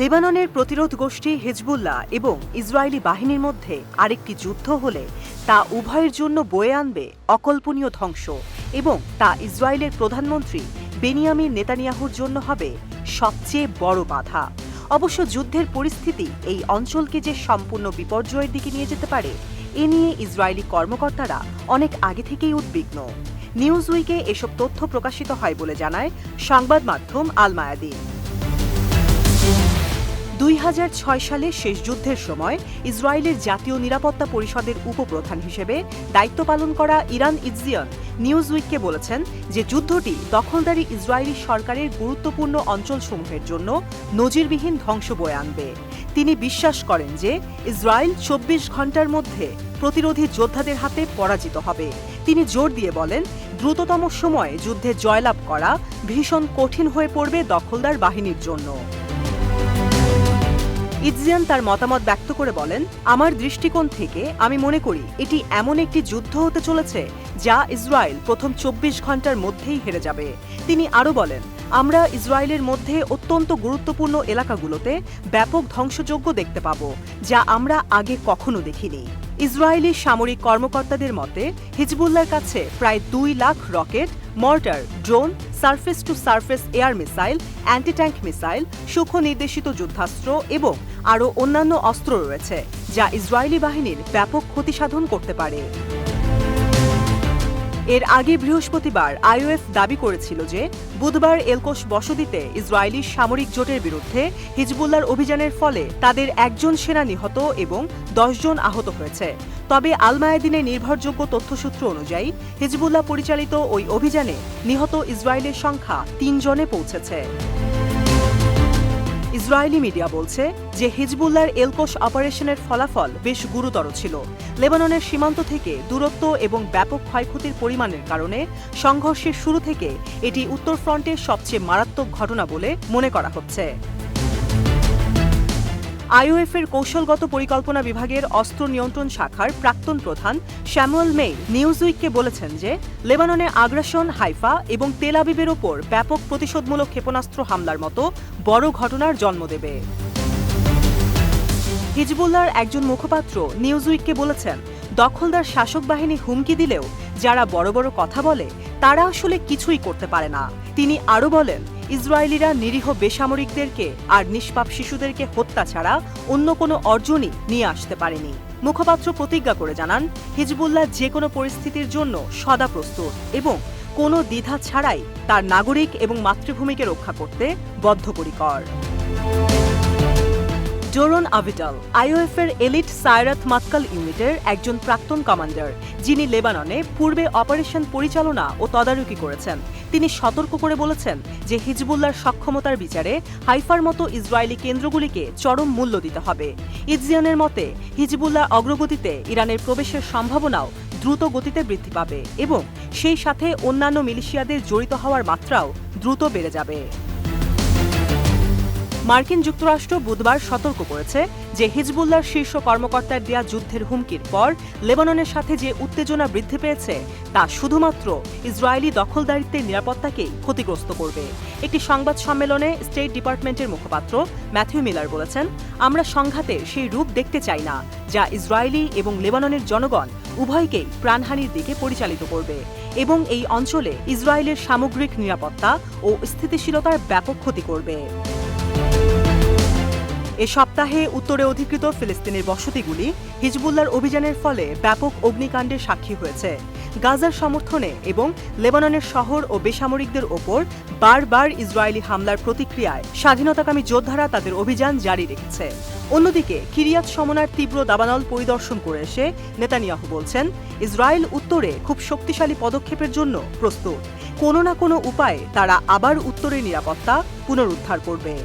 লেবাননের প্রতিরোধ গোষ্ঠী হিজবুল্লাহ এবং ইসরায়েলি বাহিনীর মধ্যে আরেকটি যুদ্ধ হলে তা উভয়ের জন্য বয়ে আনবে অকল্পনীয় ধ্বংস এবং তা ইসরায়েলের প্রধানমন্ত্রী বেনিয়ামিন নেতানিয়াহুর জন্য হবে সবচেয়ে বড় বাধা। অবশ্য যুদ্ধের পরিস্থিতি এই অঞ্চলকে যে সম্পূর্ণ বিপর্যয়ের দিকে নিয়ে যেতে পারে এ নিয়ে ইসরায়েলি কর্মকর্তারা অনেক আগে থেকেই উদ্বিগ্ন। নিউজ উইকে এসব তথ্য প্রকাশিত হয় বলে জানায় সংবাদ মাধ্যম আল মায়াদিন। 2006 সালে শেষ যুদ্ধের সময় ইসরায়েলের জাতীয় নিরাপত্তা পরিষদের উপপ্রধান হিসেবে দায়িত্ব পালন করা ইরান ইৎজিয়ন নিউজ উইককে বলেছেন যে যুদ্ধটি দখলদারি ইসরায়েলি সরকারের গুরুত্বপূর্ণ অঞ্চলসমূহের জন্য নজিরবিহীন ধ্বংস বয়ে আনবে। তিনি বিশ্বাস করেন যে ইসরায়েল 24 ঘণ্টার মধ্যে প্রতিরোধী যোদ্ধাদের হাতে পরাজিত হবে। তিনি জোর দিয়ে বলেন, দ্রুততম সময়ে যুদ্ধে জয়লাভ করা ভীষণ কঠিন হয়ে পড়বে দখলদার বাহিনীর জন্য। ইৎজিয়ান তার মতামত ব্যক্ত করে বলেন, আমার দৃষ্টিকোণ থেকে আমি মনে করি এটি এমন একটি যুদ্ধ হতে চলেছে যা ইসরায়েল প্রথম 24 ঘণ্টার মধ্যেই হেরে যাবে। তিনি আরও বলেন, আমরা ইসরায়েলের মধ্যে অত্যন্ত গুরুত্বপূর্ণ এলাকাগুলোতে ব্যাপক ধ্বংসযজ্ঞ দেখতে পাব যা আমরা আগে কখনো দেখিনি। ইসরায়েলি সামরিক কর্মকর্তাদের মতে হিজবুল্লাহর কাছে প্রায় 2 lakh rocket, mortar, drone, surface two surface air missile, anti tank missile, সূক্ষ্ম নির্দেশিত যুদ্ধাস্ত্র এবং আরও অন্যান্য অস্ত্র রয়েছে যা ইসরায়েলি বাহিনীর ব্যাপক ক্ষতিসাধন করতে পারে। এর আগে বৃহস্পতিবার আইওএফ দাবি করেছিল যে বুধবার এলকোশ বসতিতে ইসরায়েলি সামরিক জোটের বিরুদ্ধে হিজবুল্লাহর অভিযানের ফলে তাদের 1 জন সেনা নিহত এবং 10 জন আহত হয়েছে। তবে আল মায়াদিনের নির্ভরযোগ্য তথ্যসূত্র অনুযায়ী হিজবুল্লাহ পরিচালিত ওই অভিযানে নিহত ইসরায়েলের সংখ্যা 3 জনে পৌঁছেছে। ইসরায়েলি মিডিয়া বলছে যে হিজবুল্লাহর এলকোশ অপারেশনের ফলাফল বেশ গুরুতর ছিল। লেবাননের সীমান্ত থেকে দূরত্ব এবং ব্যাপক ক্ষয়ক্ষতির পরিমাণের কারণে সংঘর্ষের শুরু থেকে এটি উত্তর ফ্রন্টের সবচেয়ে মারাত্মক ঘটনা বলে মনে করা হচ্ছে। আইওএফের কৌশলগত পরিকল্পনা বিভাগের অস্ত্র নিয়ন্ত্রণ শাখার প্রাক্তন প্রধান স্যামুয়েল মেই নিউজ উইককে বলেছেন যে লেবাননে আগ্রাসন, হাইফা এবং তেল আবিবের ওপর ব্যাপক প্রতিশোধমূলক ক্ষেপণাস্ত্র হামলার মতো বড় ঘটনার জন্ম দেবে। হিজবুল্লাহর একজন মুখপাত্র নিউজ উইককে বলেছেন, দখলদার শাসক বাহিনী হুমকি দিলেও যারা বড় বড় কথা বলে তারা আসলে কিছুই করতে পারে না। তিনি আরও বলেন, ইসরায়েলিরা নিরীহ বেসামরিকদেরকে আর নিষ্পাপ শিশুদেরকে হত্যা ছাড়া অন্য কোনো অর্জনই নিয়ে আসতে পারেনি। মুখপাত্র প্রতিজ্ঞা করে জানান, হিজবুল্লাহ যে কোনো পরিস্থিতির জন্য সদা প্রস্তুত এবং কোনো দ্বিধা ছাড়াই তার নাগরিক এবং মাতৃভূমিকে রক্ষা করতে বদ্ধপরিকর। ডোরন আভিটাল আইওএফের এলিট সায়রাত মাতকাল ইউনিটের একজন প্রাক্তন কমান্ডার, যিনি লেবাননে পূর্বে অপারেশন পরিচালনা ও তদারকি করেছেন। তিনি সতর্ক করে বলেছেন যে হিজবুল্লাহর সক্ষমতার বিচারে হাইফার মতো ইসরায়েলি কেন্দ্রগুলিকে চরম মূল্য দিতে হবে। ইৎজিয়ানের মতে হিজবুল্লাহ অগ্রগতিতে ইরানের প্রবেশের সম্ভাবনাও দ্রুত গতিতে বৃদ্ধি পাবে এবং সেই সাথে অন্যান্য মিলিশিয়াদের জড়িত হওয়ার মাত্রাও দ্রুত বেড়ে যাবে। মার্কিন যুক্তরাষ্ট্র বুধবার সতর্ক করেছে যে হিজবুল্লাহর শীর্ষ কর্মকর্তার দেয়া যুদ্ধের হুমকির পর লেবাননের সাথে যে উত্তেজনা বৃদ্ধি পেয়েছে তা শুধুমাত্র ইসরায়েলি দখলদারিত্বের নিরাপত্তাকেই ক্ষতিগ্রস্ত করবে। একটি সংবাদ সম্মেলনে স্টেট ডিপার্টমেন্টের মুখপাত্র ম্যাথিউ মিলার বলেছেন, আমরা সংঘাতের সেই রূপ দেখতে চাই না যা ইসরায়েলি এবং লেবাননের জনগণ উভয়কেই প্রাণহানির দিকে পরিচালিত করবে এবং এই অঞ্চলে ইসরায়েলের সামগ্রিক নিরাপত্তা ও স্থিতিশীলতার ব্যাপক ক্ষতি করবে। এ সপ্তাহে উত্তরে অধিকৃত ফিলিস্তিনের বসতিগুলি হিজবুল্লাহর অভিযানের ফলে ব্যাপক অগ্নিকাণ্ডের সাক্ষী হয়েছে। গাজার সমর্থনে এবং লেবাননের শহর ও বেসামরিকদের ওপর বারবার ইসরায়েলি হামলার প্রতিক্রিয়ায় স্বাধীনতাকামী যোদ্ধারা তাদের অভিযান জারি রেখেছে। অন্যদিকে কিরিয়াত শমনার তীব্র দাবানল পরিদর্শন করে এসে নেতানিয়াহু বলছেন, ইসরায়েল উত্তরে খুব শক্তিশালী পদক্ষেপের জন্য প্রস্তুত। কোনো না কোনো উপায়ে তারা আবার উত্তরের নিরাপত্তা পুনরুদ্ধার করবে।